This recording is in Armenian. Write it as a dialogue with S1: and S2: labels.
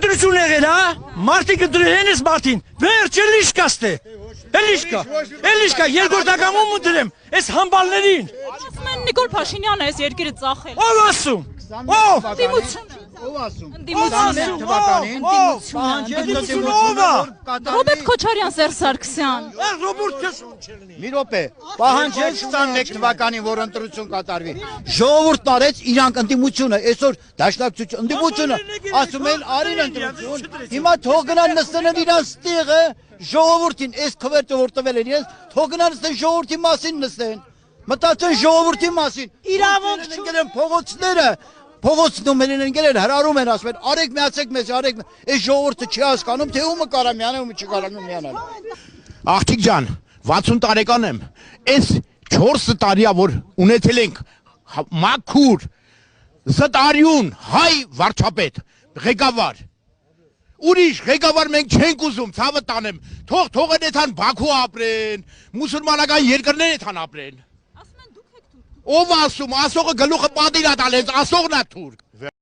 S1: ընտրություն եղել, հա։ Մարդիկ ընտրել են այս մարդին։ Վերջ էլիշ կաստե։ Էլիշկա, երկրորդ ակամում դրեմ, այս համբալներին։
S2: Ասում են Նիկոլ Փաշինյանը այս երկիրը ծախել։
S1: Ով ասում։ Ով։
S3: Ով ասում։
S2: Ռոբերտ Քոչարյան, Սերժ Սարգսյան։
S3: Մի րոպե, պահանջել 21 թվականին, որ ընտրություն կատարվի։ Ժողովուրդն արեց իրանք ընդդիմությունը, այսօր դաշնակցություն, ընդդիմությունը ասում են արին ընտրություն։ Հիմա թող գնան նստեն իրանց տեղը, ժողովրդին, այս քվերտը որ տվել են իրենց, թող գնան նստեն ժողովրդի մասին նստեն։ Մտածեն ժողովրդի մասին։ Իրավունք չունեն փողոցները։ Փողոցնում են ընկերներ հրարում են ասում են արեք միացեք մեզ արեք այս ժողովուրդը չի հասկանում թե ումը կարա միանալ ումը չի կարա միանալ
S4: Աղջիկ ջան 60 տարեկան եմ այս 4 տարիա որ ունեցել ենք մաքուր զտարյուն հայ վարչապետ ղեկավար ուրիշ ղեկավար մենք չենք ուզում ցավը տանեմ թող էթան Բաքու ապրեն մուսուլմանական երկրներ էթան ապրեն Ով ասում, ասողը գլուխը պատիրա տալենց, ասողն է թուրք։